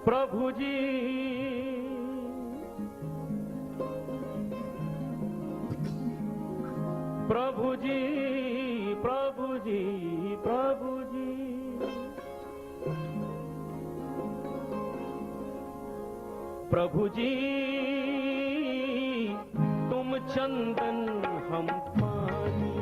प्रभु जी प्रभु जी प्रभु जी प्रभु जी प्रभु जी तुम चंदन हम पानी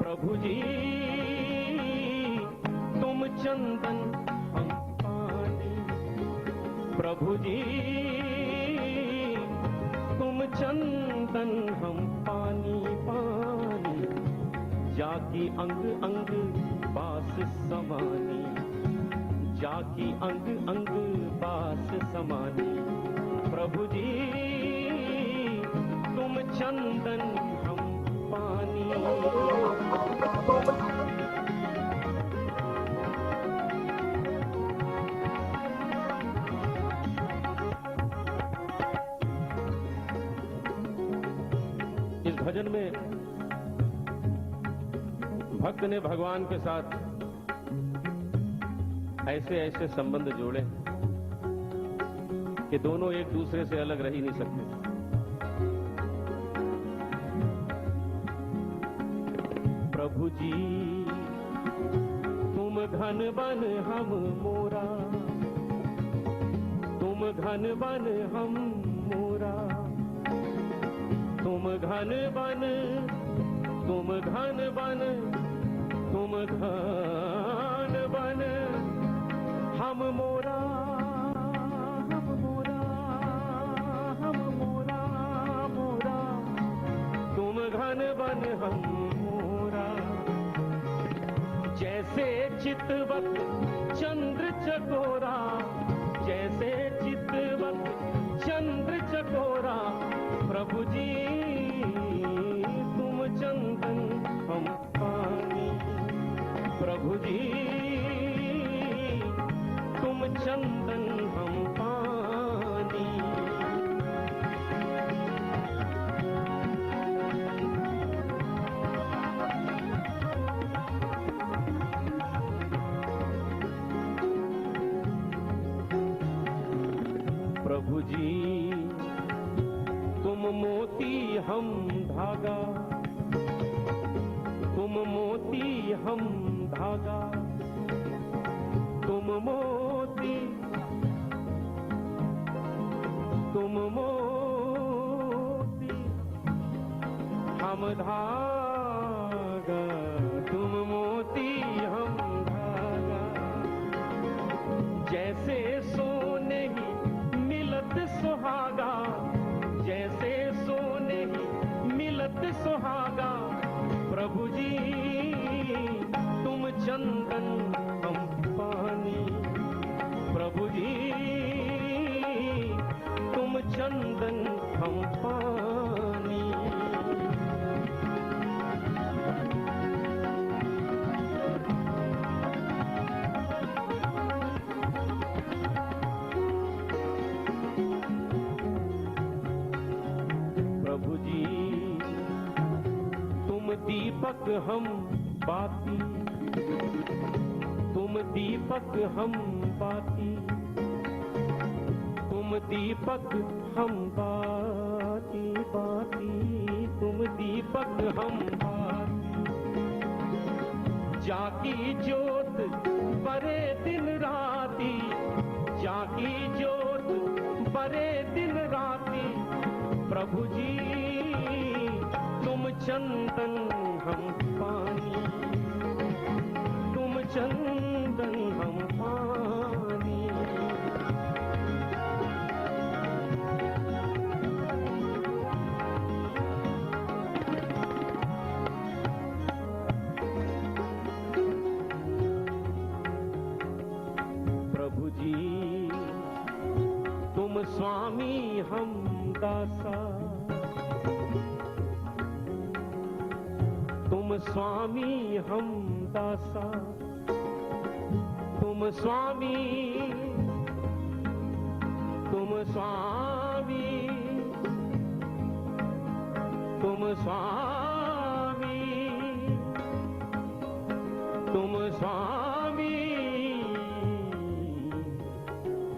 प्रभु जी तुम चंदन हम पानी प्रभु जी तुम चंदन हम पानी पानी जाकी अंग अंग पास समानी जाकी अंग अंग पास समानी प्रभु जी तुम चंदन हम पानी इस भजन में भक्त ने भगवान के साथ ऐसे ऐसे संबंध जोड़े कि दोनों एक दूसरे से अलग रह ही नहीं सकते। प्रभु जी तुम घन बन हम मोरा तुम घन बन हम मोरा तुम घन बन तुम घन बन तुम घन बन हम मोरा हम मोरा हम मोरा मोरा तुम घन बन हम मोरा जैसे चितवत चंद्र चकोरा जैसे चितवत चंद्र चकोरा प्रभु जी तुम चंदन हम पानी प्रभु जी तुम चंदन हम पानी प्रभु जी तुम मोती हम धागा तुम मोती हम धागा तुम मोती हम धागा तुम मोती हम धागा जैसे सोने ही मिलत सुहागा जैसे सोने ही मिलत सुहागा प्रभु जी तुम चंदन हम पानी प्रभु जी तुम चंदन हम पानी प्रभु जी तुम दीपक हम बाती तुम दीपक हम बाती तुम दीपक हम बाती बाती तुम दीपक हम बाती जाकी ज्योत बरे दिन राती जाकी ज्योत बरे दिन राती प्रभु जी तुम चंदन हम पानी तुम चंदन हम पानी प्रभु जी तुम स्वामी हम दासा तुम तुम स्वामी हम दासा, तुम स्वामी, तुम स्वामी, तुम स्वामी, तुम स्वामी,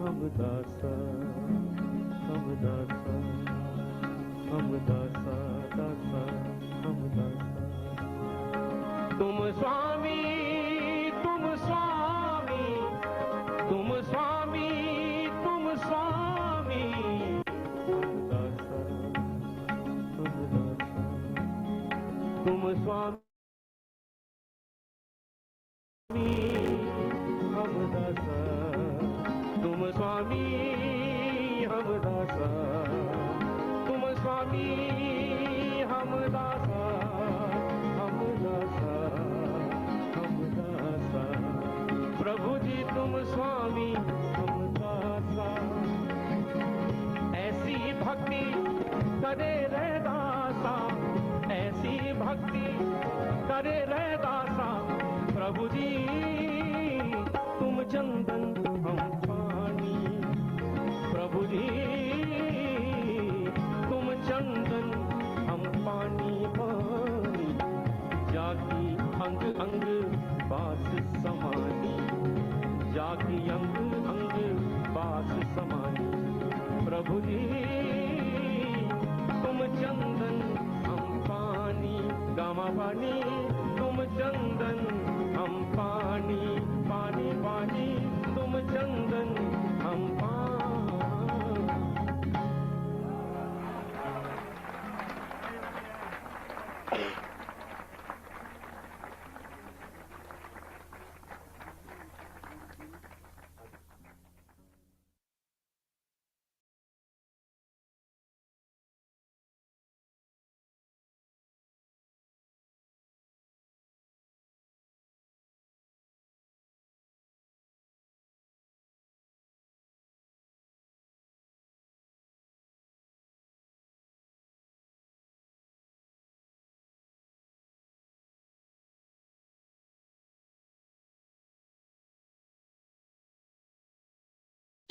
हम दासा, हम दासा, हम दासा, दासा, हम दासा। तुम स्वामी, तुम स्वामी, तुम स्वामी, तुम स्वामी, हम दासा, हम दासा, तुम स्वामी, हम दासा, तुम स्वामी, हम दासा, तुम स्वामी, हम दासा, हम दासा, हम दासा। प्रभु जी तुम स्वामी हम दासा, ऐसी भक्ति करे रे दासा, ऐसी भक्ति करे रे दासा। प्रभु जी तुम चंदन हम पानी, प्रभु जी तुम चंदन हम पानी पानी, जाकी अंग अंग बास समानी, जाकी अंग अंग बास समानी। प्रभु जी तुम चंदन हम पानी, गामा पानी, तुम चंदन हम पानी, पानी पानी, तुम चंदन हम पानी।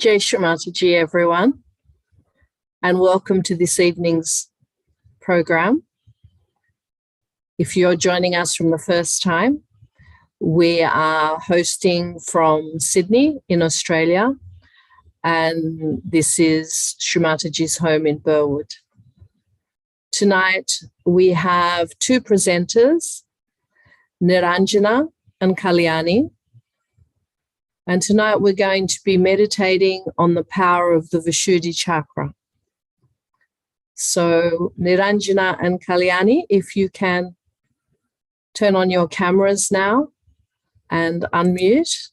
Shri Mataji, everyone, and welcome to this evening's program. If you're joining us from the first time, we are hosting from Sydney in Australia, and this is Shri Mataji's home in Burwood. Tonight, we have two presenters, Niranjana and Kalyani. And tonight we're going to be meditating on the power of the Vishuddhi chakra. So Niranjana and Kalyani, if you can turn on your cameras now and unmute.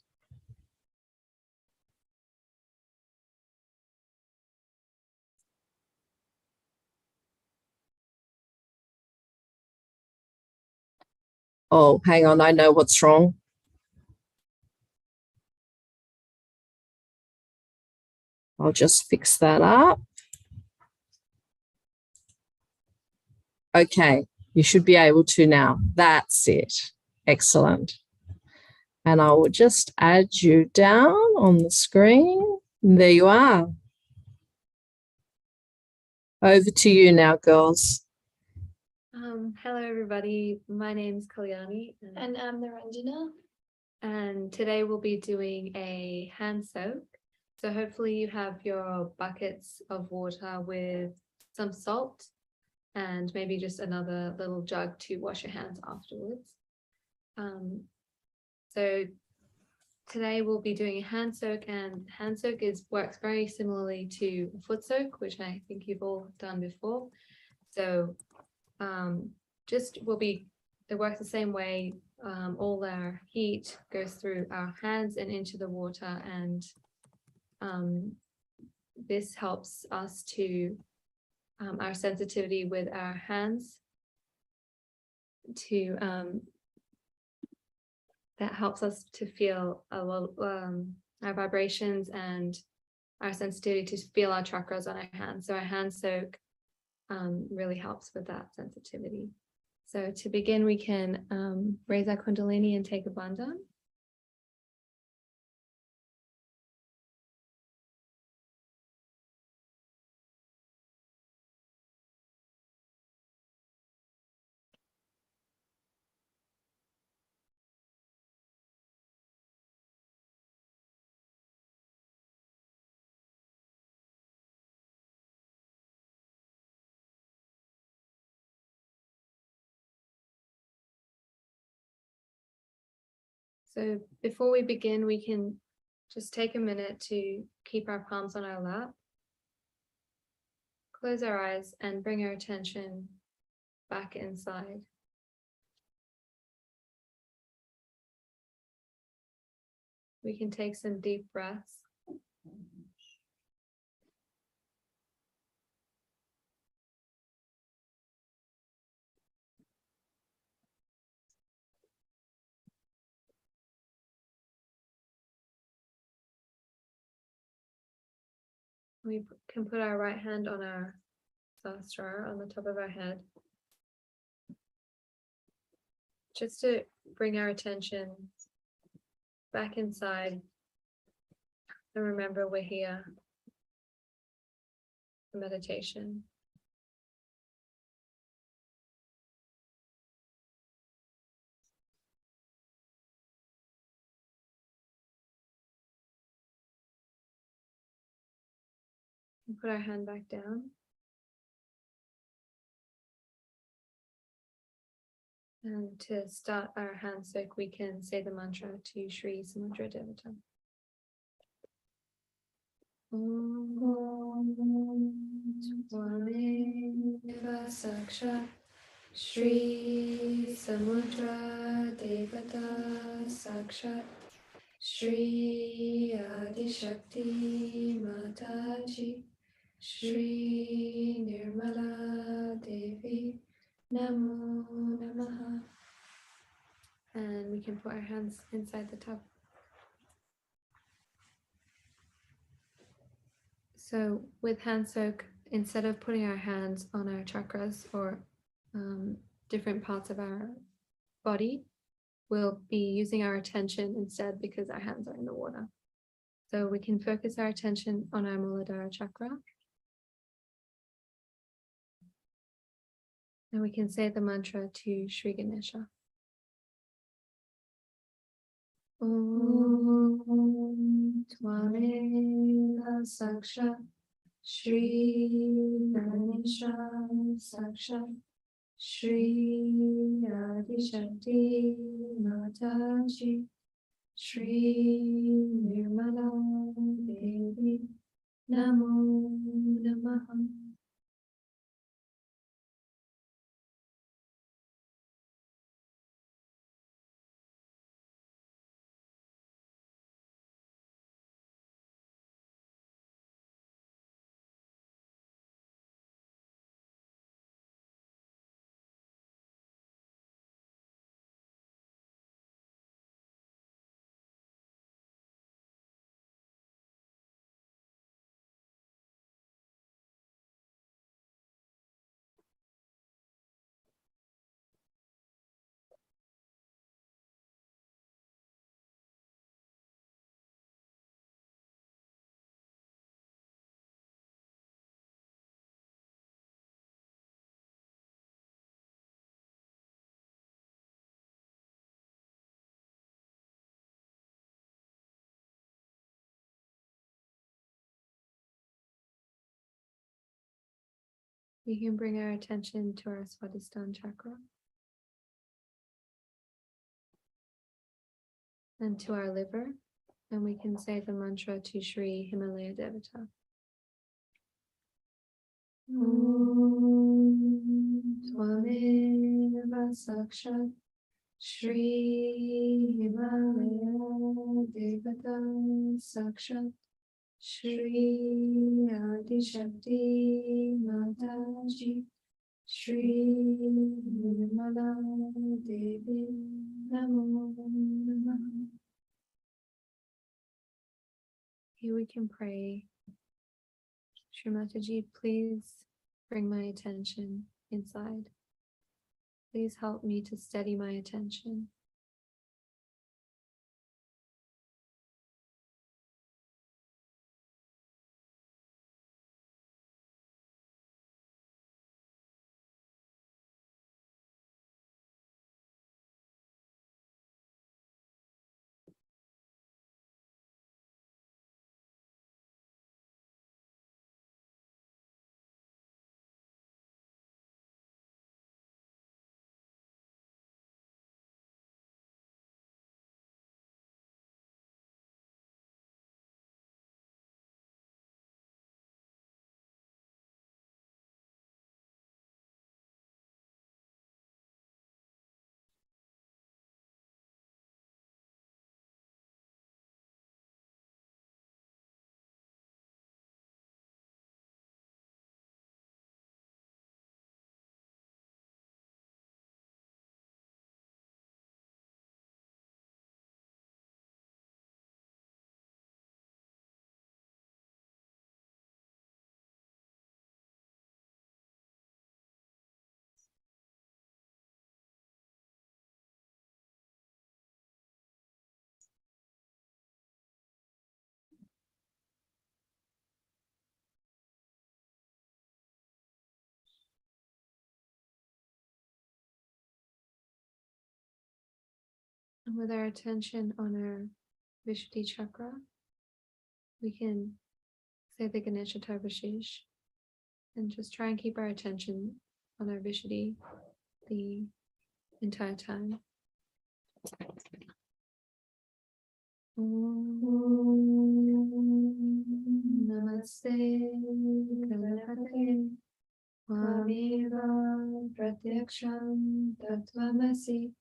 Oh, hang on, I know what's wrong. I'll just fix that up. Okay, you should be able to now. That's it. Excellent. And I will just add you down on the screen. There you are. Over to you now, girls. Hello, everybody. My name's Kalyani. And I'm Niranjana. And today we'll be doing a hand soak. So hopefully you have your buckets of water with some salt and maybe just another little jug to wash your hands afterwards. So today we'll be doing a hand soak, and hand soak works very similarly to a foot soak, which I think you've all done before. So it works the same way. All our heat goes through our hands and into the water, and this helps us to our sensitivity with our hands to that helps us to feel a lot our vibrations and our sensitivity to feel our chakras on our hands. So our hand soak really helps with that sensitivity. So to begin, we can raise our Kundalini and take a bandhan. So before we begin, we can just take a minute to keep our palms on our lap, close our eyes, and bring our attention back inside. We can take some deep breaths. We can put our right hand on our sahasrara, on the top of our head, just to bring our attention back inside and remember we're here for meditation. And put our hand back down. And to start our hand soak, we can say the mantra to Shri Samudra Devata. Om Tvameva Sakshat Shri Samudra Devata Sakshat Shri Adi Shakti Mataji Shri Nirmala Devi Namo Namaha. And we can put our hands inside the tub. So with hand soak, instead of putting our hands on our chakras or different parts of our body, we'll be using our attention instead because our hands are in the water. So we can focus our attention on our Muladhara chakra. And we can say the mantra to Shri Ganesha. Om Tvameva Sakshat Shri Ganesha Sakshat Shri Adi Shakti Mataji Shri Nirmala Devi Namo Namaha. We can bring our attention to our Swadhisthana chakra and to our liver, and we can say the mantra to Shri Himalaya Devata. Om Tvameva Sakshat Shri Himalaya Devata Sakshat Shri Adi Shakti Mataji Shri Nirmala Devi Namo Namaha. Here we can pray. Shri Mataji, please bring my attention inside Please help me to steady my attention. And with our attention on our Vishuddhi chakra, we can say the Ganesha Tarvashish and just try and keep our attention on our Vishuddhi the entire time. Namaste Kalapate Tvameva Pratyaksham Tattvamasi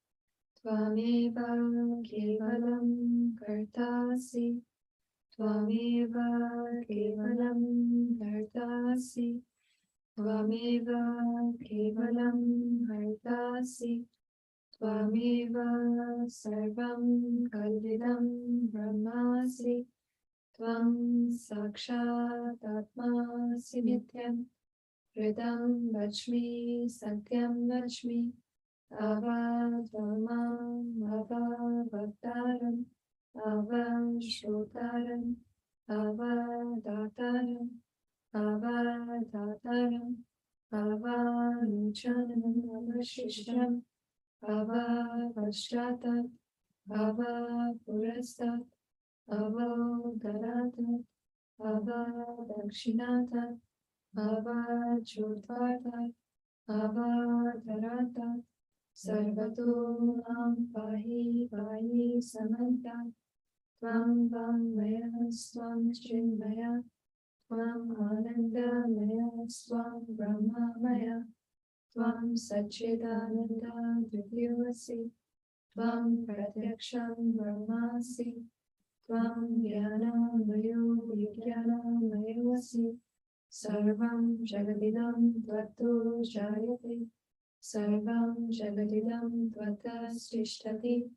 Tvameva Kevalam Kartasi Tvameva Kevalam Kartasi Tvameva Kevalam Kartasi Tvameva Sarvam Kalvidam Brahmasi Tvam Sakshat Atmasi Nityam Hridam Vachmi Satyam Vachmi Avadvamam Avavaktaram Avashrotaram Avadataram Avadataram Avanuchanam Avashishram Avavashratat Avapurastat Avadaratat Avadakshinatat Avachurtvartat Avadaratat Sarvato Mam Pahi Pahi Samanta Tvam Vam Maya Swam Chinmaya Tvam Ananda Maya Swam Brahma Maya Tvam Satchidananda Divyasi Tvam Pratyaksham Brahmasi Tvam Jnana Mayo Vijnana Mayovasi Sarvam Jagadidam Tvato Jayate Sarvam Jagadidam Tvatastishtati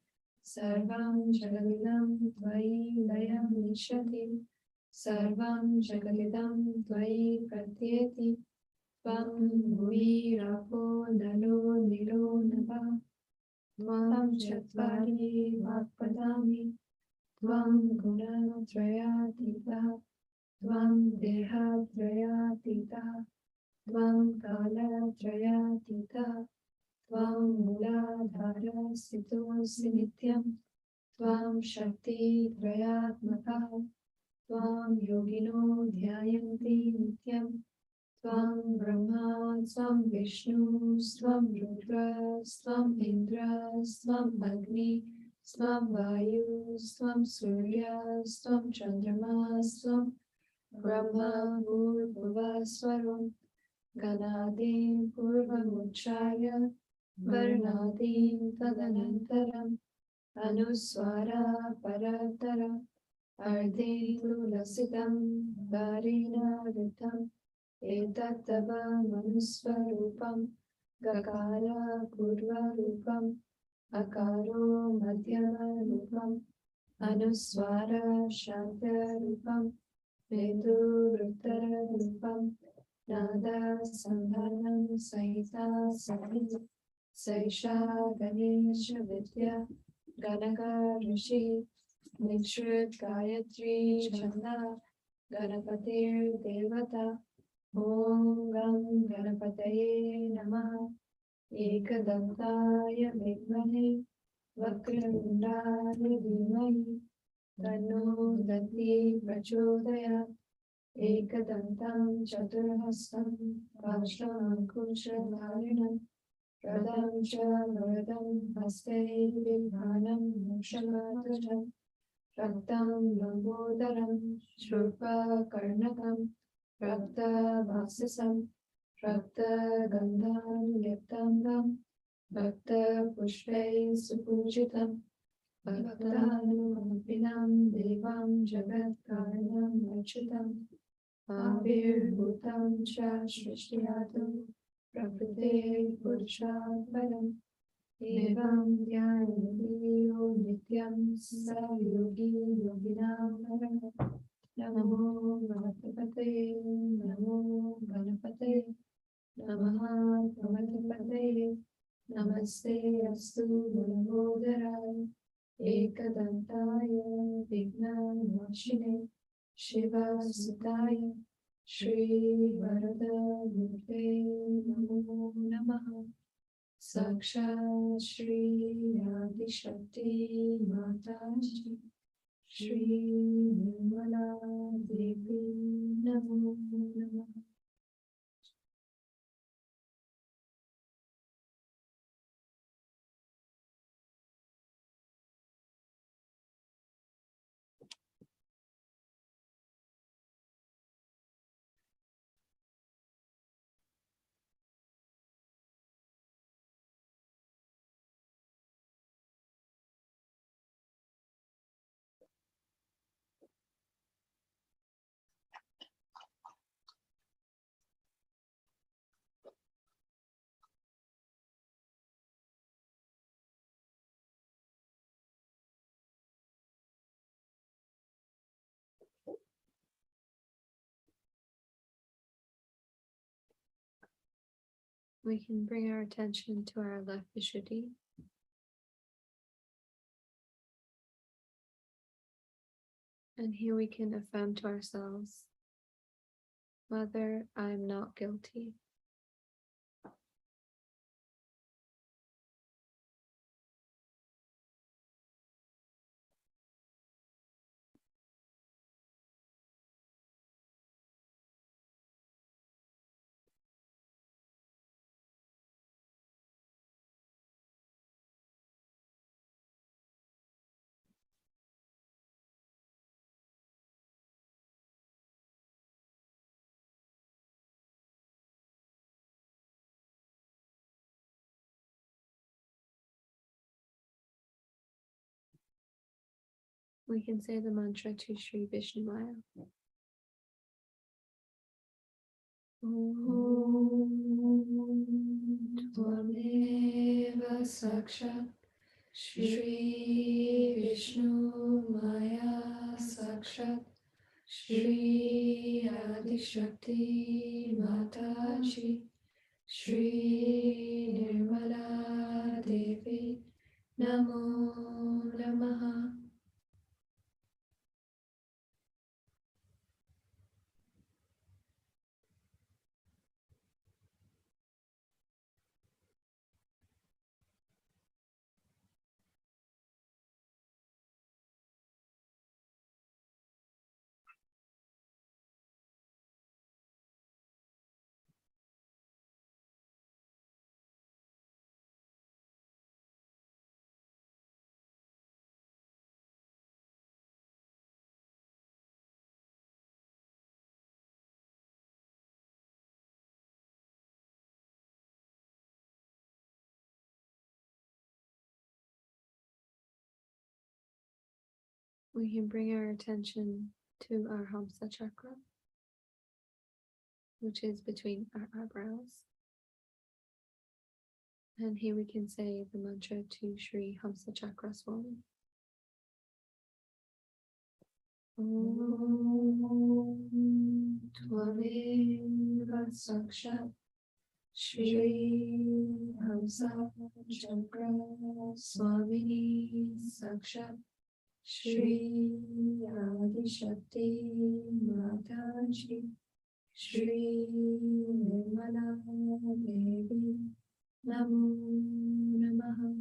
Sarvam Jagadidam Tvai Layam Nishati Sarvam Jagadidam Tvai Pratyeti Tvam Bhuvi Rapo Nalo Nilo Nava Tvam Chatvari Vakpadami Tvam Guna Trayatita Tvam Deha Trayatita Tvam Kala Trayatita Tvam Muladhara Sitosi Nityam Tvam Shakti Trayatmaka Tvam Yogino Dhyayanti Nityam Tvam Brahma Tvam Vishnu Tvam Rudra Tvam Indra Tvam Agni Tvam Vayu Tvam Surya Tvam Chandrama Tvam Brahma Bhurbhuva Swaram Ganadim Purvamuchaya Varnadim Tadanantaram Anuswara Paratara Ardhetu Lasitam Varina Ritam Etattava Manuswarupam Gakara Purva Rupam Akaro Madhyama Rupam Anuswara Shanta Rupam Vedu Ruttara Rupam Nada Sandhanam Sahita Sahit Saisha Ganesha Vidya Ganaka Rishi Nishrit Gayatri Chanda Ganapatir Devata Om Gam Ganapataye Namaha Ekadantaya Vidmahe Vakrtundaya Dhimahi Tanno Danti Prachodayat Ekadantam Chaturhastam Vajraankushadharinam Pradam cha Varadam Haste Vibhanam Mokshagatujam Raktam Lambodaram Shrupa Karnakam Rakta Vasisam Rakta Gandhan Liptangam Bhakta Pushpe Supujitam Bhaktanupinam Devam Jagat Karanam Vachitam Avirbhutam cha Shrishtiyatam Prakrite Purushat Param Evam Dhyayadiyo Nityam Sa Yogi Yoginam Param Namo Bhagavate Namo Ganapate Namaha Bhagavate Namaste Astu Nambodharaya Ekadantaya Vignanashine Shiva Sutaya Shri Varada Murte Namo Namaha Sakshat Shri Adi Shakti Mataji Shri Nirmala Devi Namo Namaha. We can bring our attention to our left Vishuddhi. And here we can affirm to ourselves, Mother, I am not guilty. We can say the mantra to Shri Vishnu Maya. Om Tvameva Sakshat Shri Vishnu Maya Sakshat Shri Adi Shakti Mataji Shri Nirmala Devi Namo Namaha. We can bring our attention to our Hamsa chakra, which is between our eyebrows. And here we can say the mantra to Shri Hamsa Chakra Swami. Om Tvameva Sakshat Shri Hamsa Chakra Swamini Sakshat Shri Adishakti Mataji Shri Nirmala Devi Namo Namaha.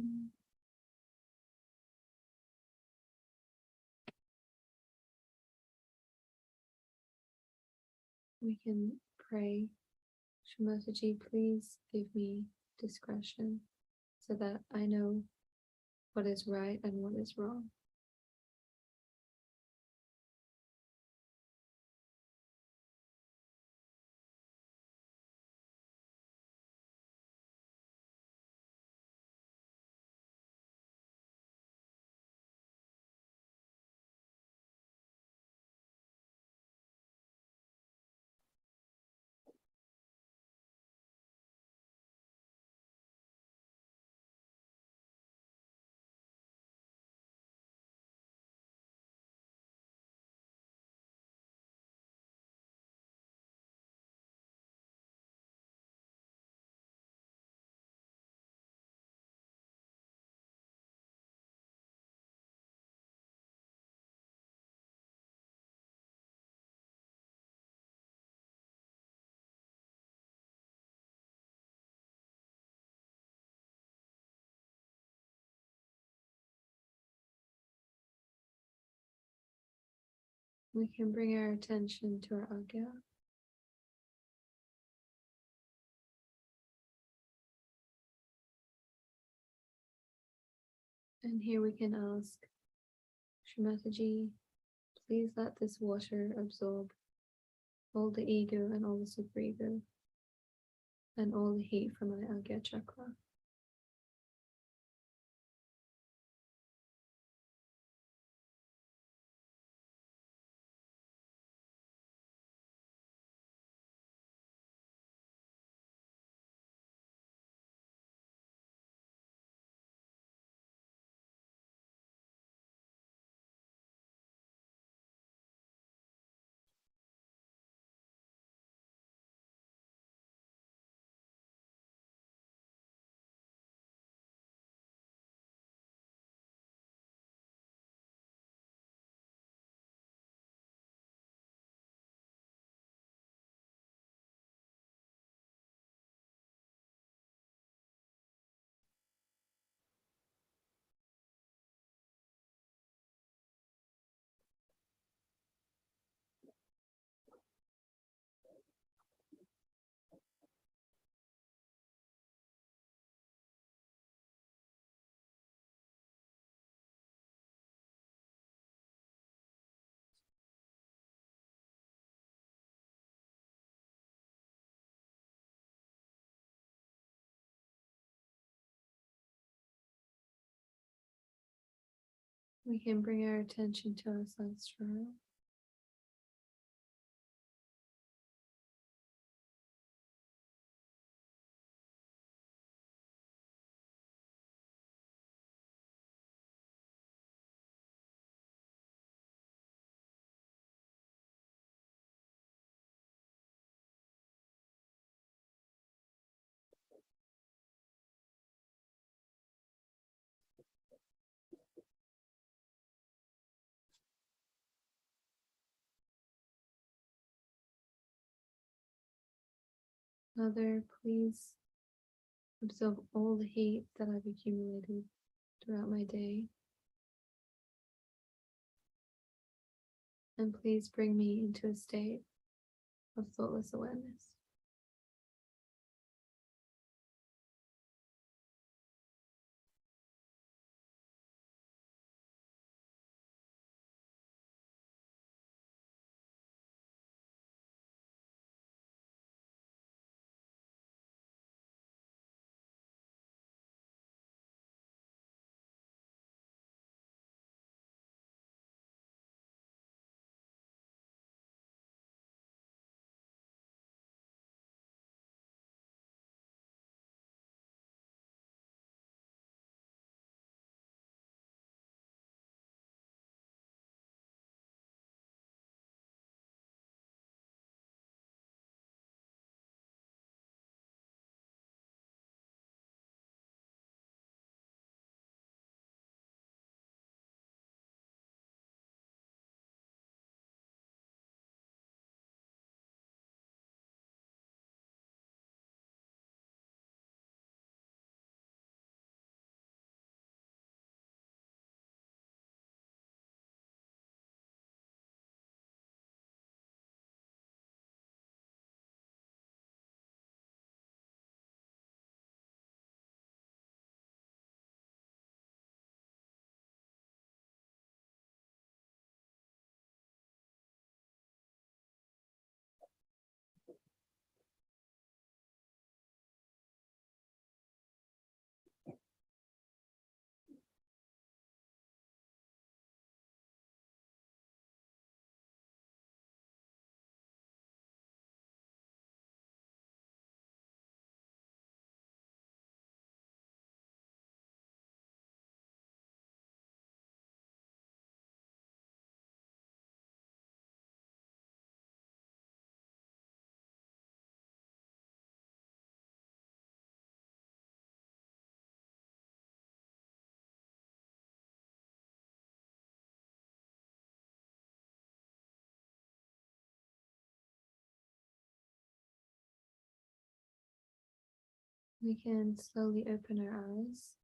We can pray. Shri Mataji, please give me discretion so that I know what is right and what is wrong. We can bring our attention to our Agya. And here we can ask Shri Mataji, please let this water absorb all the ego and all the superego and all the heat from my Agya chakra. We can bring our attention to our Sahasrara. Mother, please absorb all the heat that I've accumulated throughout my day. And please bring me into a state of thoughtless awareness. We can slowly open our eyes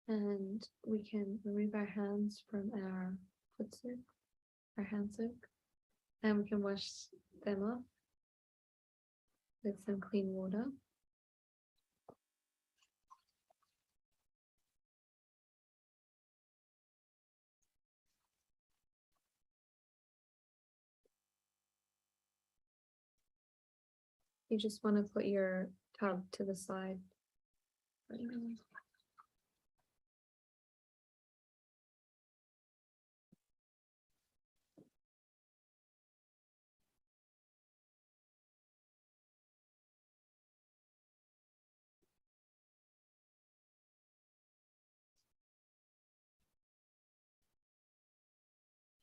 and we can remove our hands from our foot soak, our hand soak, and we can wash them off with some clean water. You just want to put your tub to the side.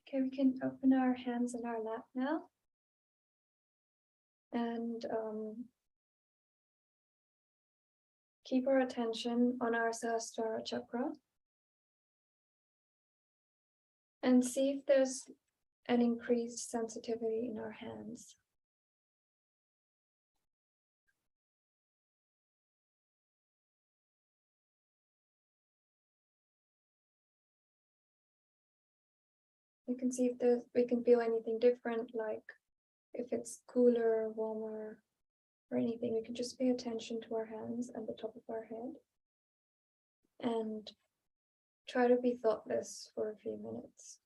Okay, we can open our hands in our lap now. And keep our attention on our Sahasrara chakra. And see if there's an increased sensitivity in our hands. We can see if we can feel anything different, like if it's cooler, warmer, or anything. We can just pay attention to our hands and the top of our head. And try to be thoughtless for a few minutes.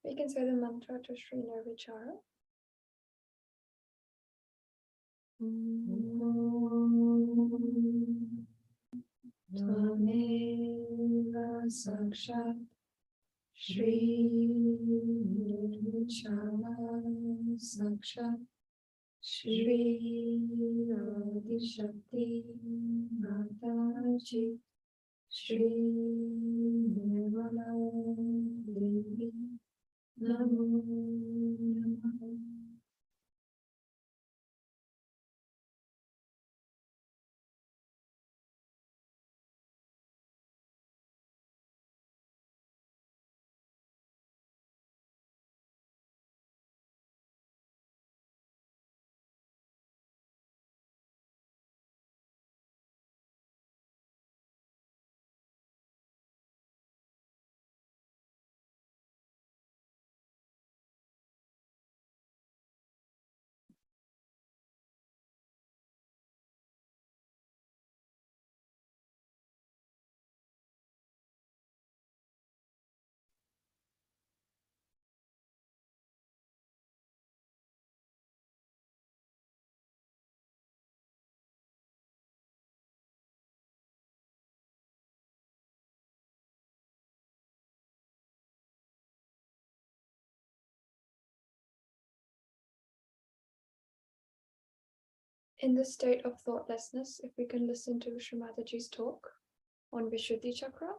We can say the mantra to Shri Nirvichara. Tvameva sakshat Shri Nirvichara sakshat Shri Adishakti Mataji Shri Nirmala Devi Namo Namaha. In this state of thoughtlessness, if we can listen to Shri Mataji's talk on Vishuddhi chakra.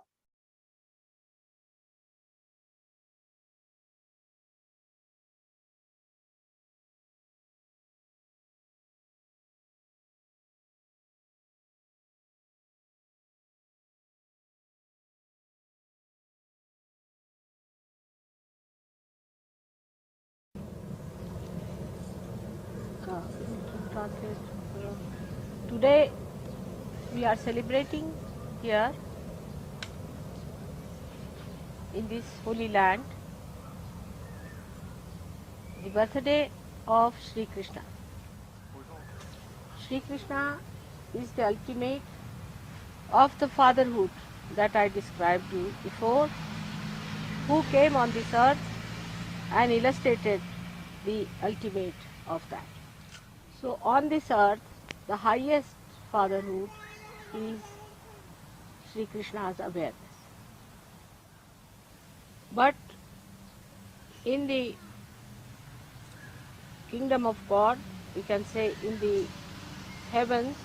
Today we are celebrating here in this holy land the birthday of Sri Krishna. Sri Krishna is the ultimate of the fatherhood that I described you before, who came on this earth and illustrated the ultimate of that. So on this earth, the highest fatherhood is Sri Krishna's awareness. But in the kingdom of God, we can say in the heavens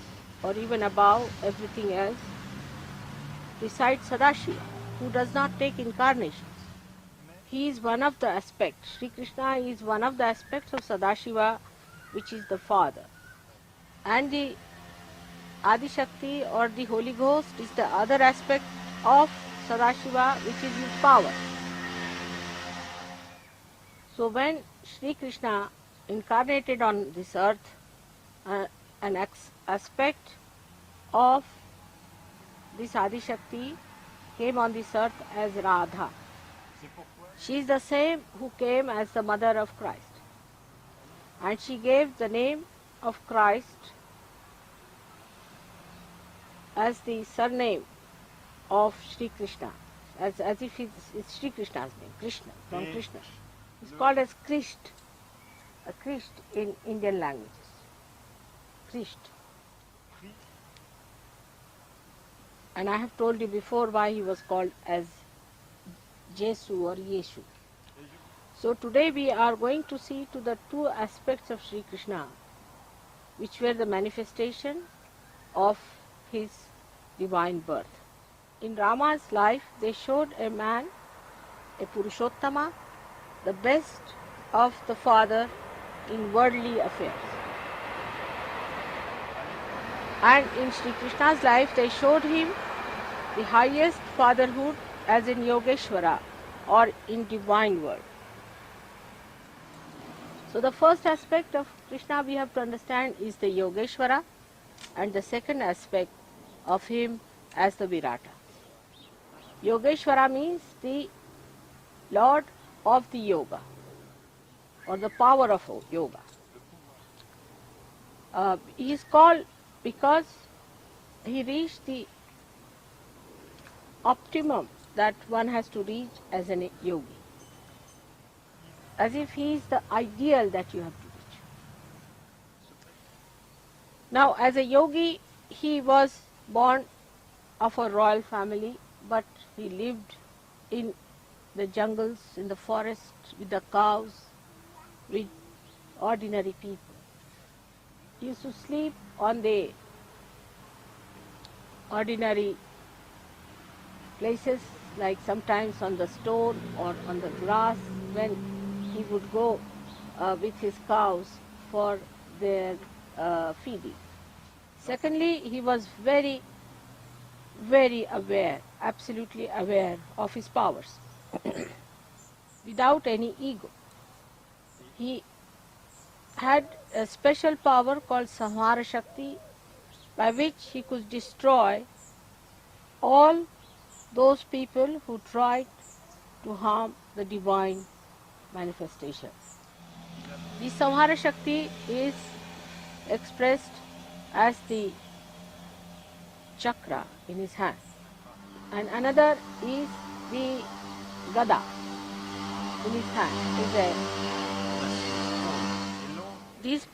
or even above everything else, resides Sadashiva, who does not take incarnations. He is one of the aspects. Sri Krishna is one of the aspects of Sadashiva, which is the Father. And the Adi Shakti or the Holy Ghost is the other aspect of Sadashiva, which is his power. So when Sri Krishna incarnated on this earth, an aspect of this Adi Shakti came on this earth as Radha. She is the same who came as the mother of Christ. And she gave the name of Christ as the surname of Sri Krishna, as if it's Sri Krishna's name, Krishna, from Krishna. It's called as Krisht, a Krisht in Indian languages. Krisht. And I have told you before why he was called as Jesu or Yeshu. So today we are going to see to the two aspects of Sri Krishna, which were the manifestation of his divine birth. In Rama's life, they showed a man, a Purushottama, the best of the father in worldly affairs. And in Sri Krishna's life, they showed him the highest fatherhood as in Yogeshwara or in divine world. So the first aspect of Krishna we have to understand is the Yogeshwara, and the second aspect of him as the Virata. Yogeshwara means the Lord of the Yoga or the power of Yoga. He is called because he reached the optimum that one has to reach as a yogi. As if he is the ideal that you have to reach. Now, as a yogi, he was born of a royal family, but he lived in the jungles, in the forest, with the cows, with ordinary people. He used to sleep on the ordinary places, like sometimes on the stone or on the grass, when he would go with his cows for their feeding. Secondly, he was very, very aware, absolutely aware of his powers, without any ego. He had a special power called Samhara Shakti, by which he could destroy all those people who tried to harm the divine manifestation. The Samhara Shakti is expressed as the chakra in his hand, and another is the gada in his hand. These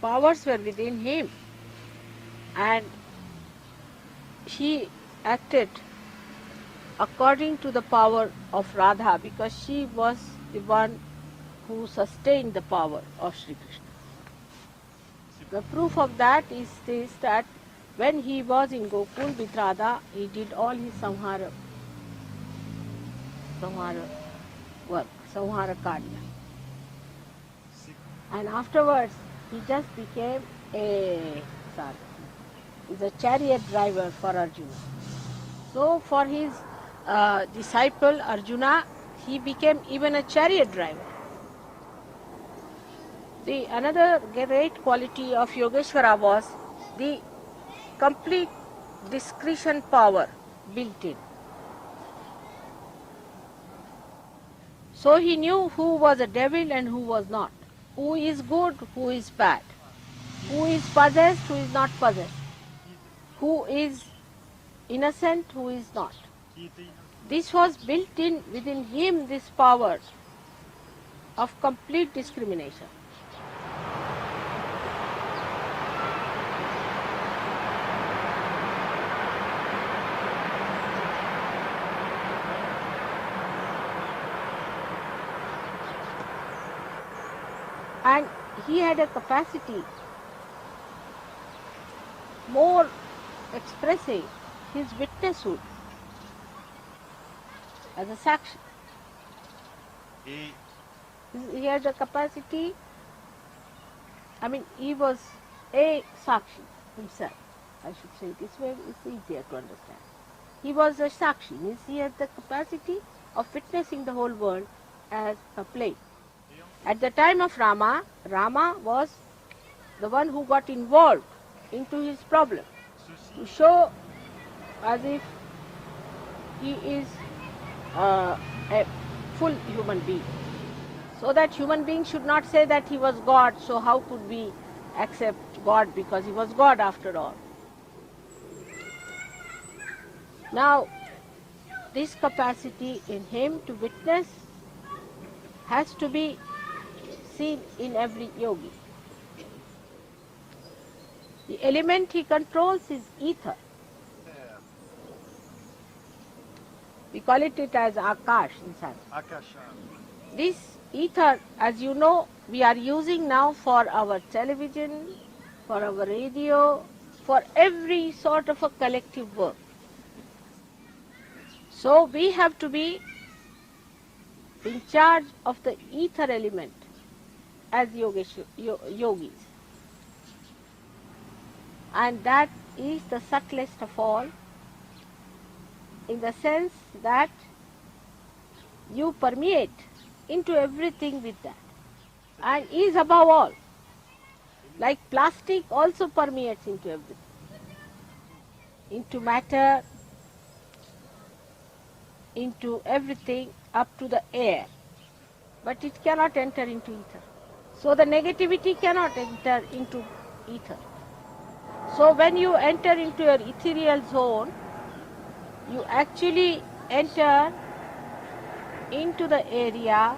powers were within him, and he acted according to the power of Radha, because she was the one who sustained the power of Sri Krishna. The proof of that is this, that when he was in Gokul with Radha, he did all his Samhara work, Samhara Karya. And afterwards, he just became a chariot driver for Arjuna. So for his disciple Arjuna, he became even a chariot driver. Another great quality of Yogeshwara was the complete discretion power built in. So he knew who was a devil and who was not, who is good, who is bad, who is possessed, who is not possessed, who is innocent, who is not. This was built in within him, this power of complete discrimination. And he had a capacity more expressing his witnesshood as a sakshi. Et He had a capacity, he was a sakshi himself. I should say this way, it's easier to understand. He was a sakshi, means he had the capacity of witnessing the whole world as a play. At the time of Rama, Rama was the one who got involved into his problem to show as if he is a full human being. So that human beings should not say that he was God, so how could we accept God, because he was God after all. Now, this capacity in him to witness has to be seen in every yogi. The element he controls is ether. We call it as Akash in Sanskrit. Akasha. This ether, as you know, we are using now for our television, for our radio, for every sort of a collective work. So we have to be in charge of the ether element as yogis. And that is the subtlest of all, in the sense that you permeate into everything with that, and is above all. Like plastic also permeates into everything, into matter, into everything up to the air, but it cannot enter into ether. So the negativity cannot enter into ether. So when you enter into your ethereal zone, you actually enter into the area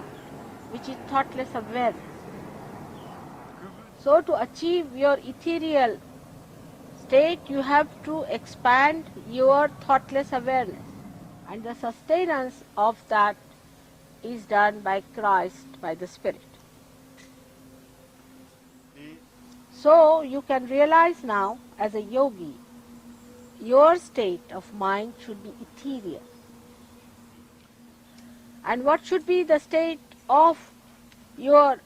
which is thoughtless awareness. So to achieve your ethereal state, you have to expand your thoughtless awareness, and the sustenance of that is done by Christ, by the Spirit. So you can realize now, as a yogi, your state of mind should be ethereal. And what should be the state of your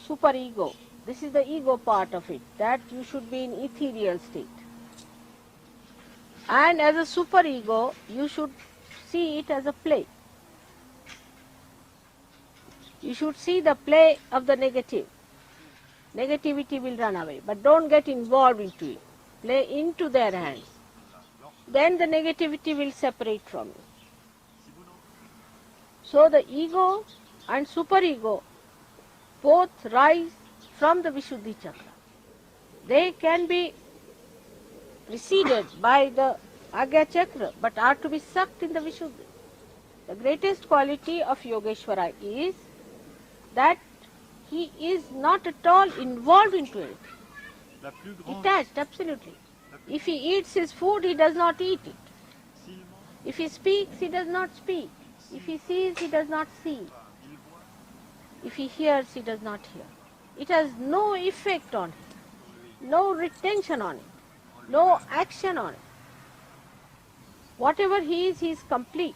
superego? This is the ego part of it, that you should be in ethereal state. And as a superego, you should see it as a play. You should see the play of the negative. Negativity will run away, but don't get involved into it. Play into their hands. Then the negativity will separate from you. So the ego and superego both rise from the Vishuddhi chakra. They can be preceded by the Agya chakra, but are to be sucked in the Vishuddhi. The greatest quality of Yogeshwara is that he is not at all involved into it. Detached, absolutely. If he eats his food, he does not eat it. If he speaks, he does not speak. If he sees, he does not see. If he hears, he does not hear. It has no effect on him, no retention on it, no action on it. Whatever he is complete.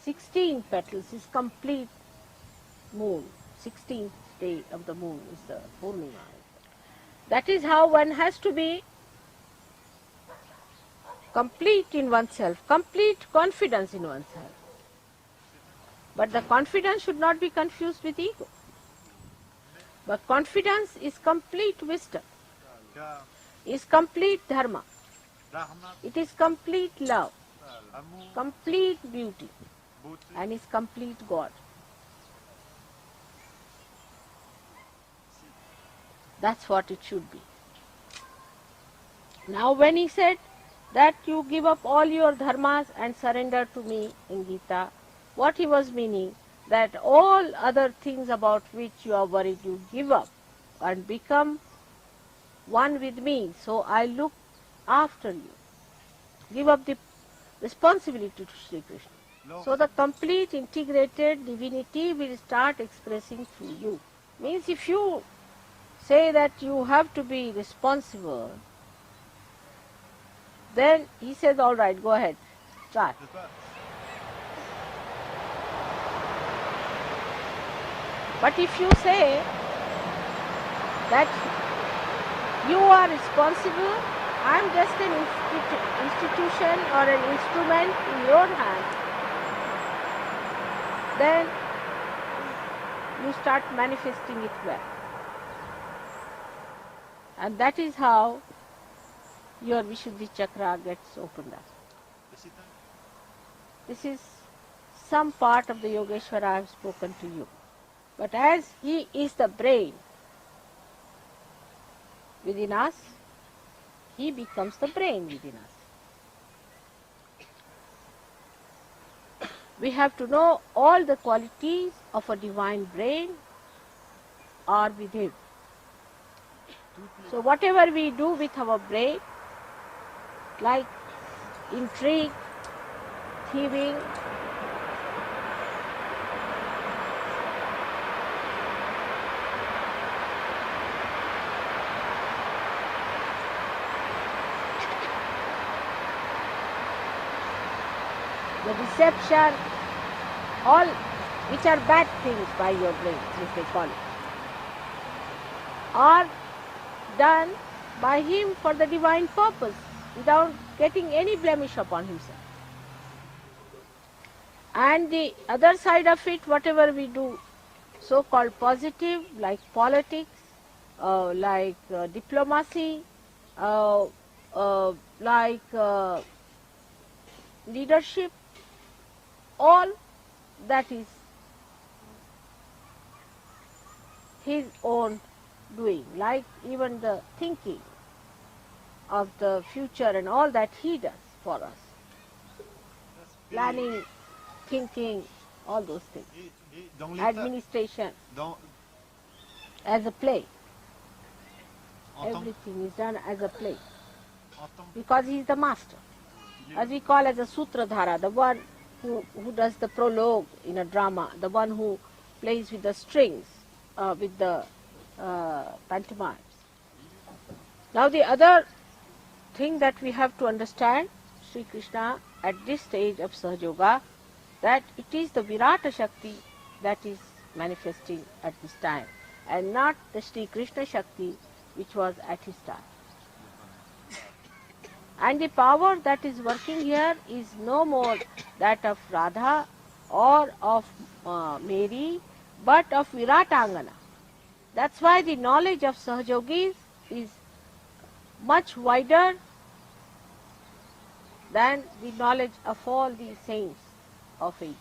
16 petals is complete moon. 16th day of the moon is the Purnima. That is how one has to be complete in oneself, complete confidence in oneself. But the confidence should not be confused with ego. But confidence is complete wisdom, is complete dharma, it is complete love, complete beauty, and is complete God. That's what it should be. Now when he said that you give up all your dharmas and surrender to me in Gita, what he was meaning, that all other things about which you are worried, you give up and become one with me, so I look after you. Give up the responsibility to Sri Krishna. So the complete integrated divinity will start expressing through you. Means if you say that you have to be responsible, then he says, all right, go ahead, start. But if you say that you are responsible, I am just an institution or an instrument in your hand, then you start manifesting it well. And that is how your Vishuddhi chakra gets opened up. This is some part of the Yogeshwara I have spoken to you. But as he is the brain within us, he becomes the brain within us. We have to know all the qualities of a divine brain are with him. So whatever we do with our brain, like intrigue, thieving, the deception, all which are bad things by your brain, as they call it, are done by him for the divine purpose, without getting any blemish upon himself. And the other side of it, whatever we do, so-called positive, like politics, like diplomacy, like leadership, all that is his own doing, like even the thinking of the future and all that he does for us. Planning, thinking, all those things. Administration, as a play. Everything is done as a play. Because he is the master. As we call as a sutradhara, the one who does the prologue in a drama, the one who plays with the strings, with the pantomimes. Now the other thing that we have to understand, Sri Krishna at this stage of Sahaja Yoga, that it is the Virata Shakti that is manifesting at this time, and not the Sri Krishna Shakti which was at his time. And the power that is working here is no more that of Radha or of Mary, but of Viratangana. That's why the knowledge of Sahajogis is much wider than the knowledge of all the saints of ages,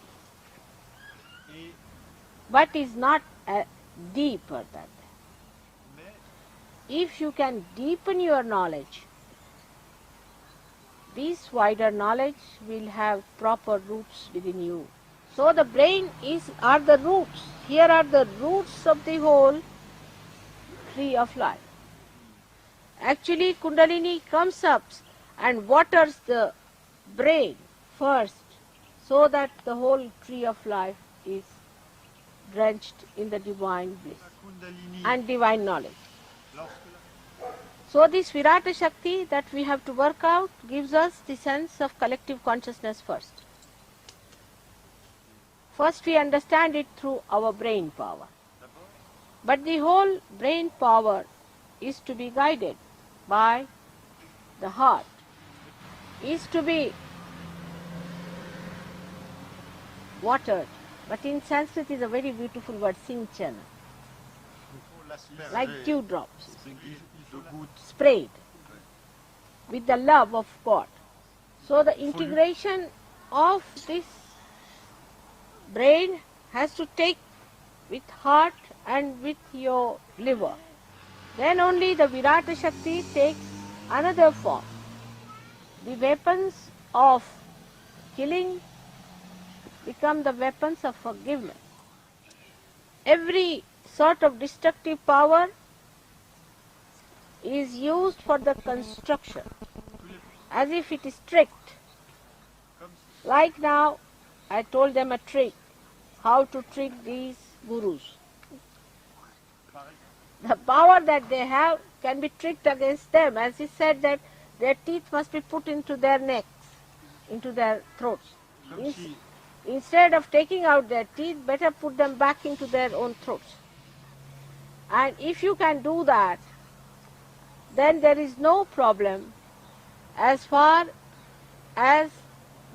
but is not deeper than that. If you can deepen your knowledge, this wider knowledge will have proper roots within you. So the brain are the roots. Here are the roots of the whole tree of life. Actually, Kundalini comes up and waters the brain first, so that the whole tree of life is drenched in the divine bliss and divine knowledge. So this Virata Shakti that we have to work out gives us the sense of collective consciousness first. First we understand it through our brain power. But the whole brain power is to be guided by the heart, is to be watered. But in Sanskrit is a very beautiful word, sinchana, like dewdrops, sprayed with the love of God. So the integration of this brain has to take with heart and with your liver. Then only the Virata Shakti takes another form. The weapons of killing become the weapons of forgiveness. Every sort of destructive power is used for the construction, as if it is strict. Like now, I told them a trick, how to trick these gurus. The power that they have can be tricked against them. As he said that their teeth must be put into their necks, into their throats. Instead of taking out their teeth, better put them back into their own throats. And if you can do that, then there is no problem as far as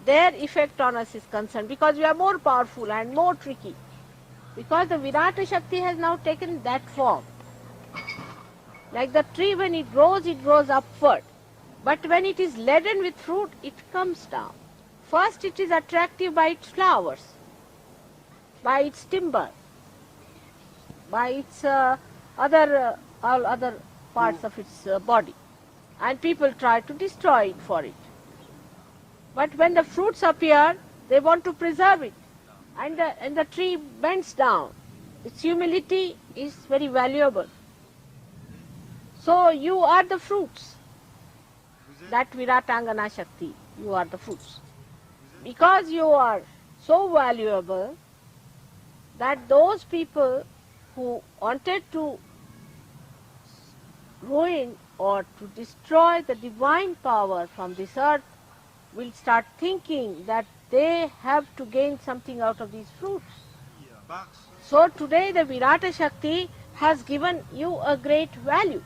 their effect on us is concerned, because we are more powerful and more tricky. Because the Virata Shakti has now taken that form. Like the tree, when it grows upward. But when it is laden with fruit, it comes down. First it is attractive by its flowers, by its timber, by its all other parts of its body. And people try to destroy it for it. But when the fruits appear, they want to preserve it. And the tree bends down. Its humility is very valuable. So you are the fruits. That Viratangana Shakti, you are the fruits. Because you are so valuable that those people who wanted to ruin or to destroy the divine power from this earth will start thinking that they have to gain something out of these fruits. So today the Virata Shakti has given you a great value.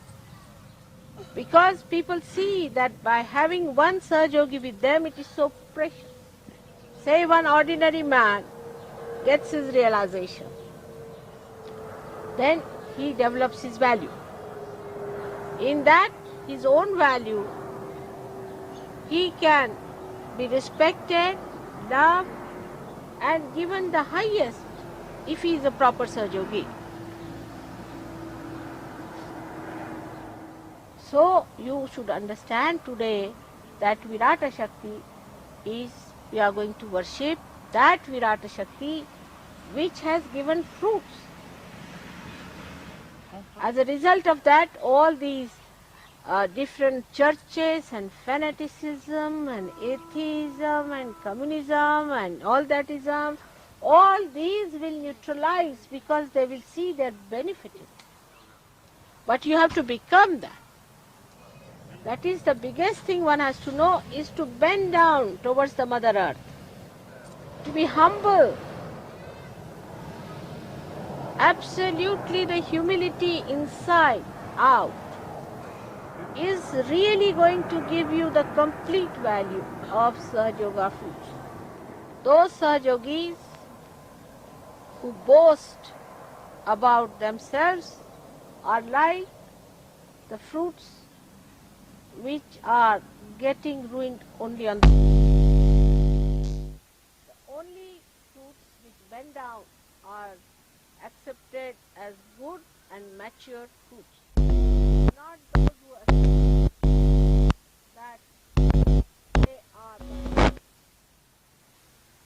Because people see that by having one Sahaja Yogi with them, it is so precious. Say one ordinary man gets his realization, then he develops his value. In that, his own value, he can be respected, loved, and given the highest if he is a proper Sahaja Yogi. So you should understand today that Virata Shakti is, we are going to worship that Virata Shakti which has given fruits. As a result of that, all these different churches and fanaticism and atheism and communism and all that ism, all these will neutralize because they will see their benefit in it. But you have to become that. That is the biggest thing one has to know, is to bend down towards the Mother Earth, to be humble. Absolutely the humility inside out is really going to give you the complete value of Sahaja Yoga fruits. Those Sahaja Yogis who boast about themselves are like the fruits which are getting ruined only on the only fruits which bend down are accepted as good and mature fruits. Not those who accept that they are the fruits.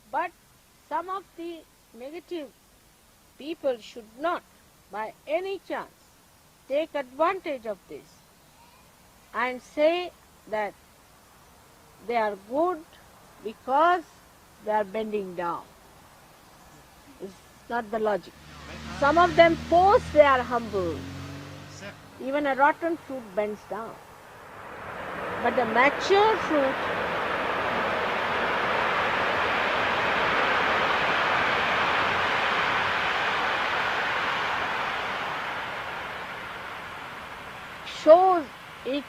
But some of the negative people should not by any chance take advantage of this and say that they are good because they are bending down. It's not the logic. Some of them pose they are humble. Even a rotten fruit bends down. But the mature fruit shows its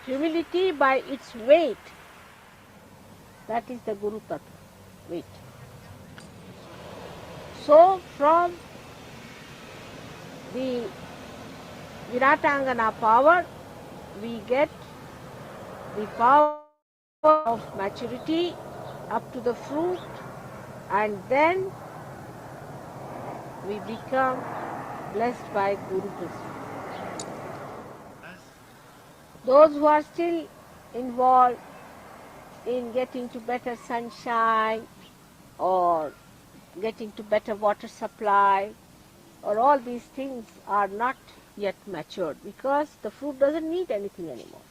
humility by its weight. That is the Guru Tattva, weight. So from the Viratangana power, we get the power of maturity up to the fruit, and then we become blessed by Guru Krishna. Those who are still involved in getting to better sunshine or getting to better water supply or all these things are not yet matured because the fruit doesn't need anything anymore.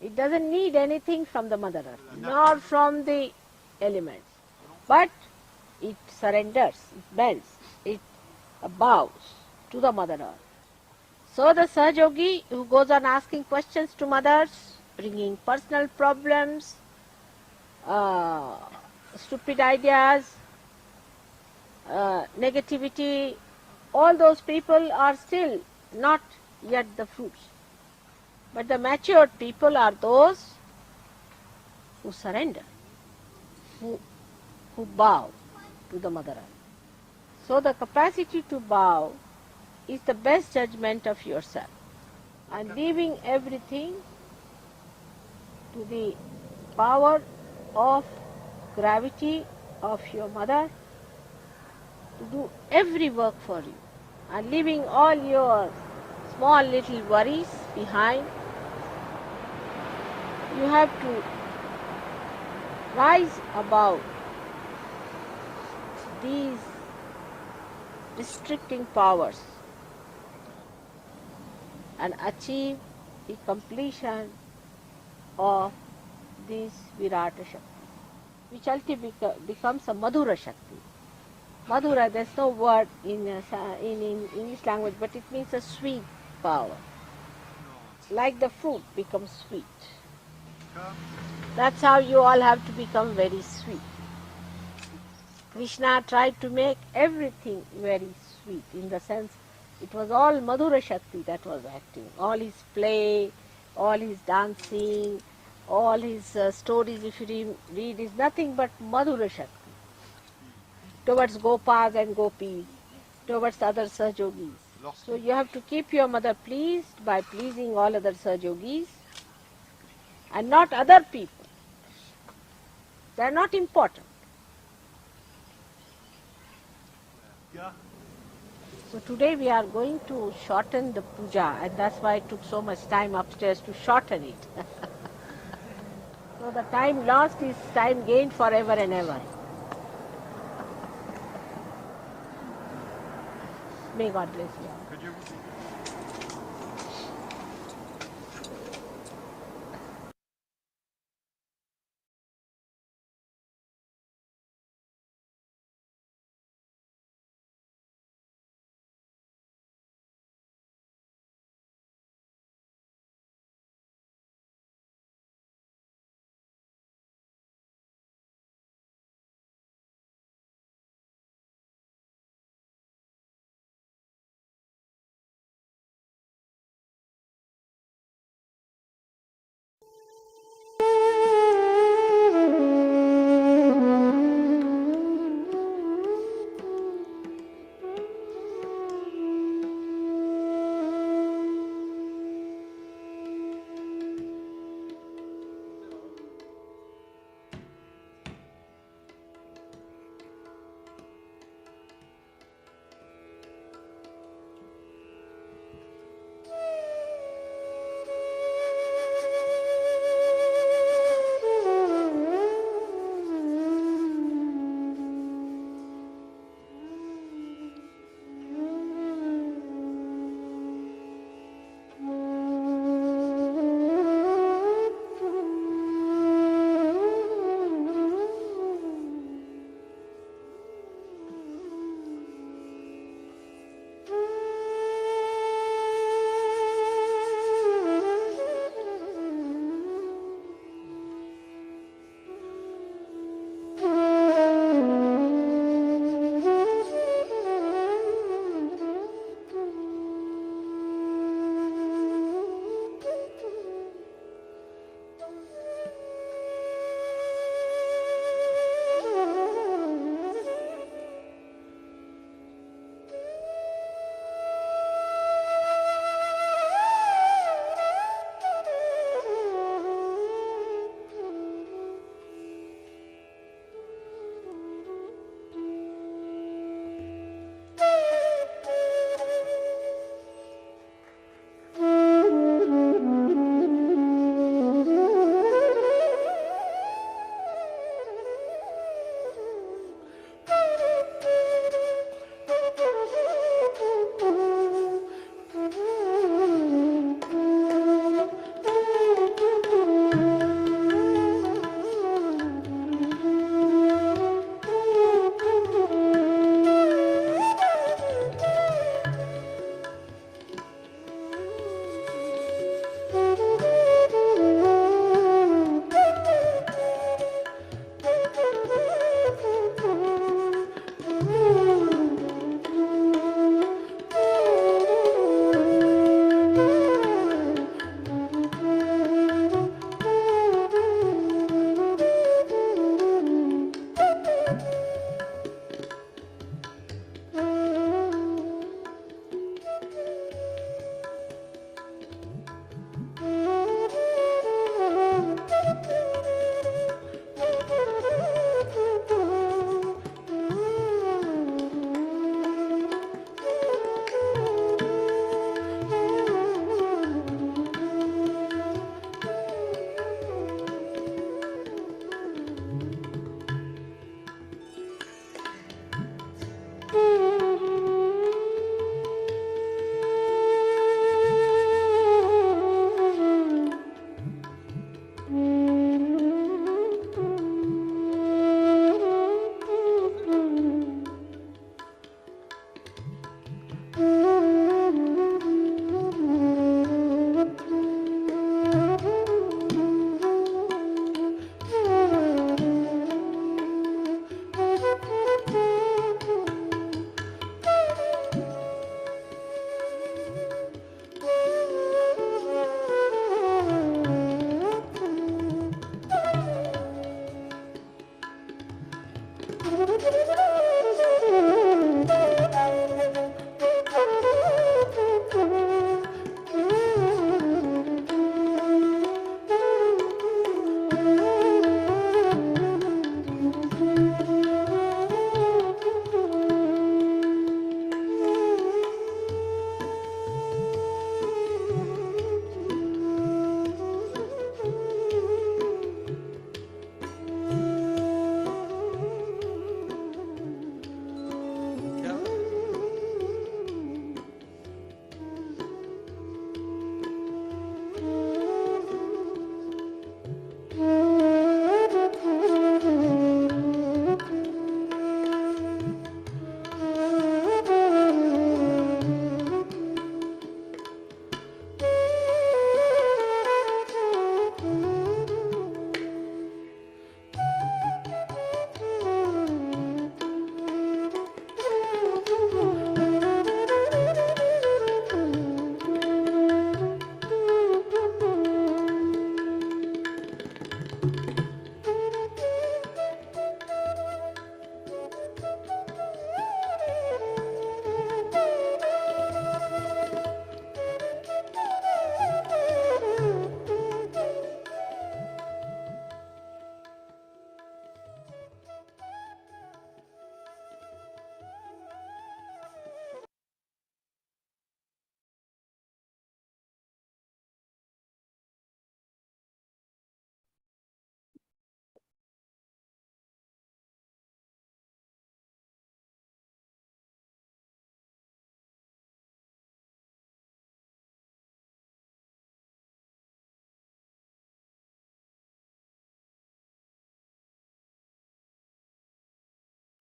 It doesn't need anything from the Mother Earth, nor from the elements. But it surrenders, it bends, it bows to the Mother Earth. So the Sahaja Yogi who goes on asking questions to mothers, bringing personal problems, stupid ideas, negativity, all those people are still not yet the fruits. But the matured people are those who surrender, who bow to the Mother Earth. So the capacity to bow is the best judgment of yourself, and leaving everything to the power of gravity of your mother to do every work for you, and leaving all your small little worries behind. You have to rise above these restricting powers and achieve the completion of this Virata Shakti, which ultimately becomes a Madhura Shakti. Madhura, there's no word in English language, but it means a sweet power. Like the fruit becomes sweet. That's how you all have to become very sweet. Krishna tried to make everything very sweet, in the sense it was all Madhura Shakti that was acting. All his play, all his dancing, all his stories, if you read, is nothing but Madhura Shakti. Towards Gopas and Gopis, towards other Sahajogis. So you have to keep your mother pleased by pleasing all other Sahajogis and not other people. They are not important. So today we are going to shorten the puja, and that's why it took so much time upstairs to shorten it. So the time lost is time gained forever and ever. May God bless you. Could you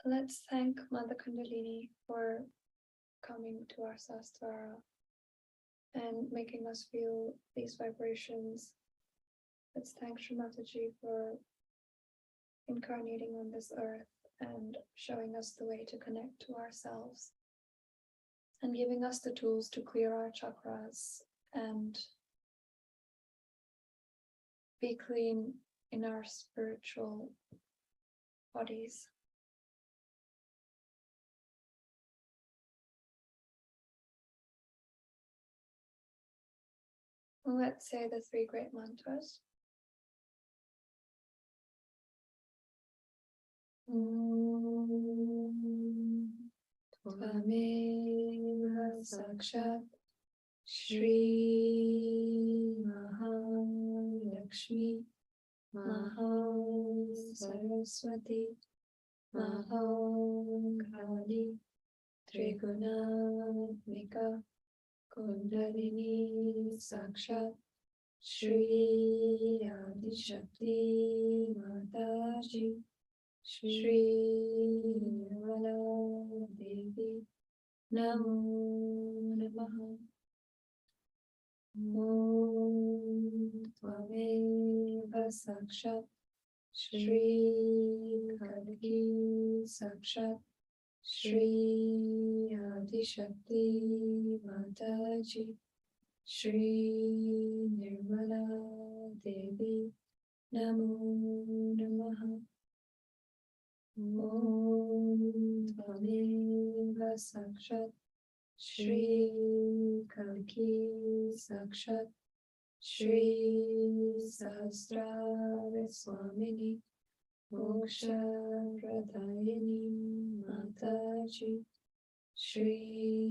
Let's thank Mother Kundalini for coming to our Sastra and making us feel these vibrations. Let's thank Shri Mataji for incarnating on this earth and showing us the way to connect to ourselves and giving us the tools to clear our chakras and be clean in our spiritual bodies. Let's say the three great mantras. Tvameva sakshat Shri Mahalakshmi Mahal Saraswati Mahal Kali Trigunatmika Kundalini Sakshat Shri Adi Shakti Mataji Shri Nirmala Devi Namo Namaha. Om Tvameva Sakshat Shri Kalki Sakshat Shri Adi Shakti Mataji Shri Nirmala Devi Namo Namaha. Om Tvameva Sakshat Shri Kalki Sakshat Shri Sahasrara Swamini Moksha Pradayani Mataji Shri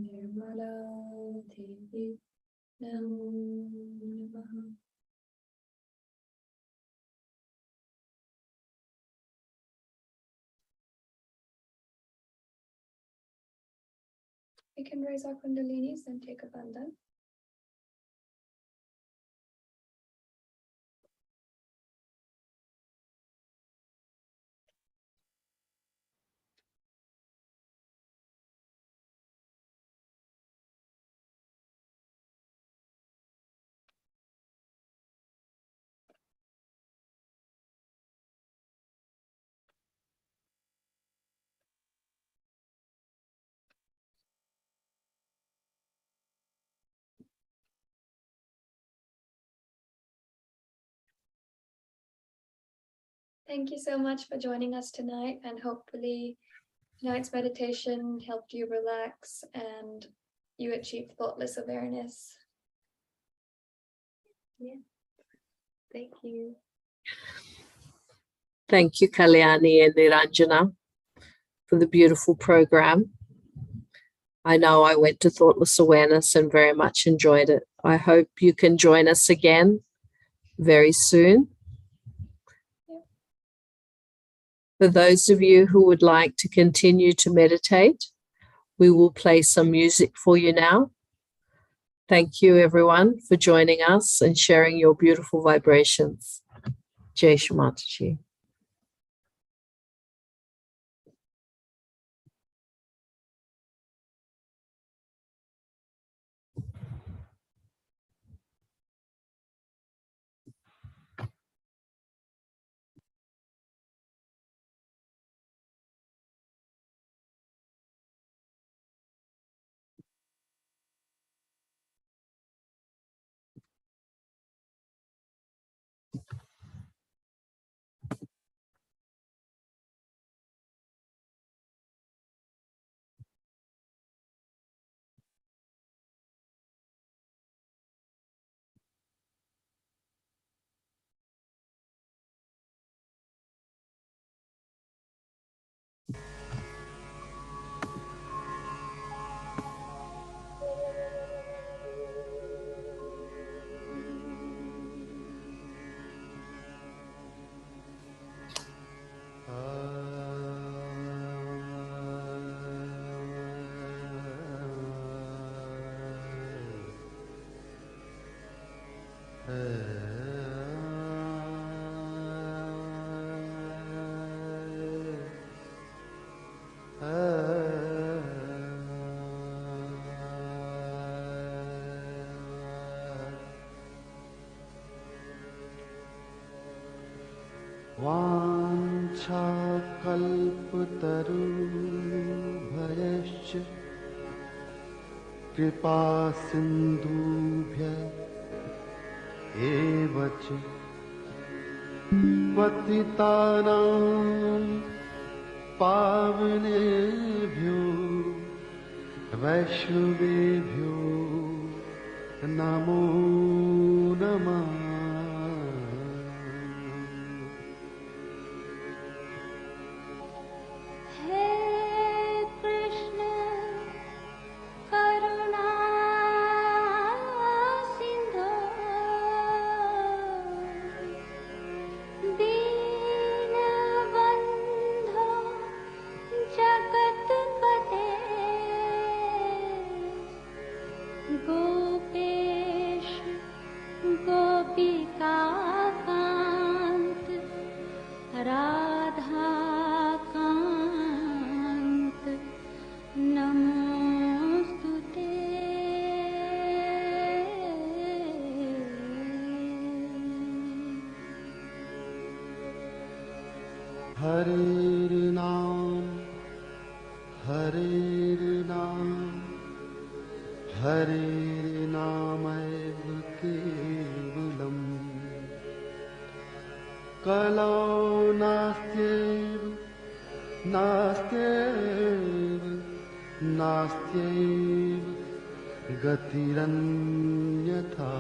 Nirmala Devi Namo Namaha. We can raise our kundalinis and take a bandhan. Thank you so much for joining us tonight, and hopefully tonight's meditation helped you relax and you achieved thoughtless awareness. Yeah. Thank you. Thank you, Kalyani and Niranjana, for the beautiful program. I know I went to Thoughtless Awareness and very much enjoyed it. I hope you can join us again very soon. For those of you who would like to continue to meditate, we will play some music for you now. Thank you, everyone, for joining us and sharing your beautiful vibrations. Jai Shri Mataji. वाञ्छाकल्पतरुभयश्च कृपा सिन्धुभ्यः एव च पतितानां पावनेभ्यो वैष्णवेभ्यो नमो नमः। हरेर्नामैव केवलम् कलौ नास्त्यैव गतिरन्यथा।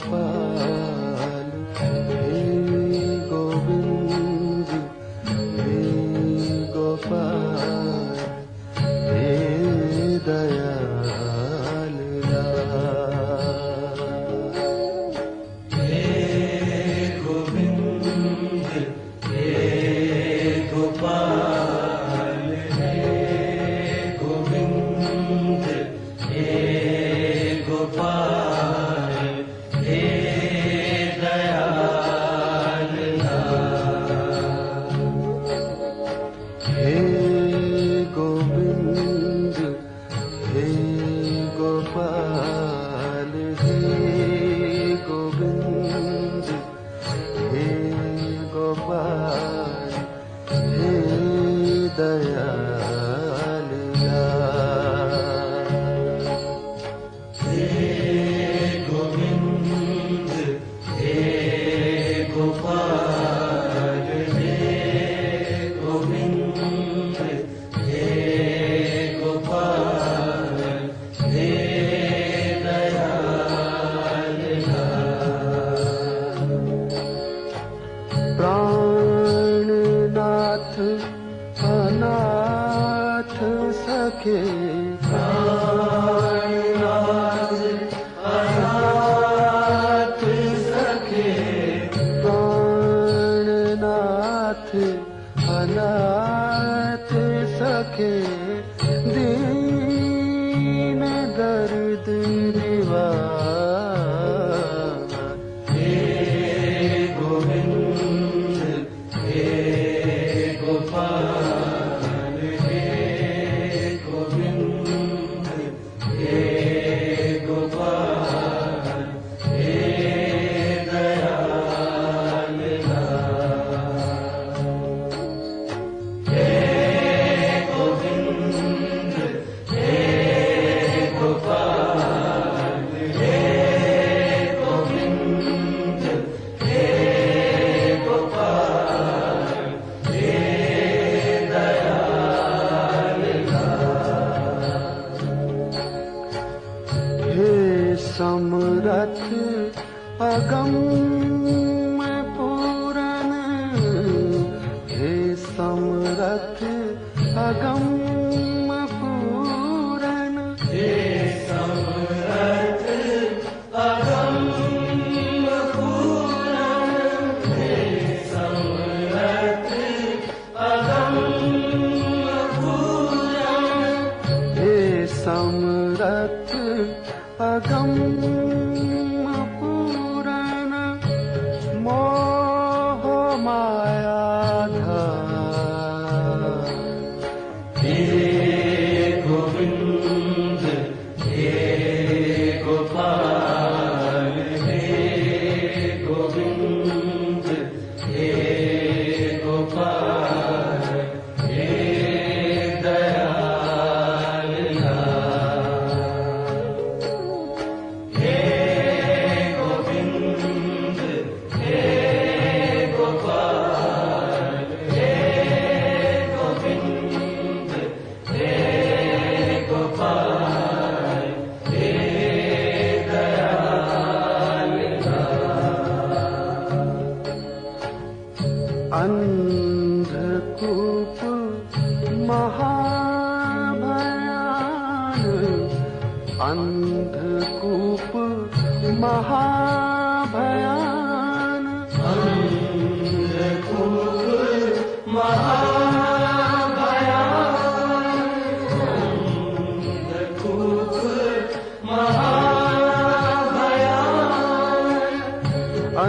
गोपाल हे गोविंद हे गोपाल हे दयाल हे गोविंद हे गोपाल हे गोविंद हे गोपाल हे दयाल हे गोविंद हे गोपाल हे गोविंद हे गोपाल हे दयाल हे गोविंद हे गोपाल हे गोविंद हे गोपाल हे दयाल प्राणनाथ अनाथ सखे प्राणनाथ अनाथ सखे प्राणनाथ अनाथ सखे दीन दर्द निवार हे गोविंद हे गोपाल हे गोविंद हे गोपाल हे दयाल हे गोविंद हे गोपाल हे गोविंद हे गोपाल हे दयाल हे समरथ अगम पूरन हे समरथ अगम पूरन हे समरथ अगम पूरन हे समरथ अगम पूरन हे समरथ अगम पूरन मोह माया धार हे गोविंद हे गोपाल हे गोविंद हे गोपाल हे दयाल हे गोविंद हे गोपाल हे गोविंद हे गोपाल हे दयाल अंधकूप महाभयान अंधकूप महाभयान अंधकूप महाभयान अंधकूप महाभयान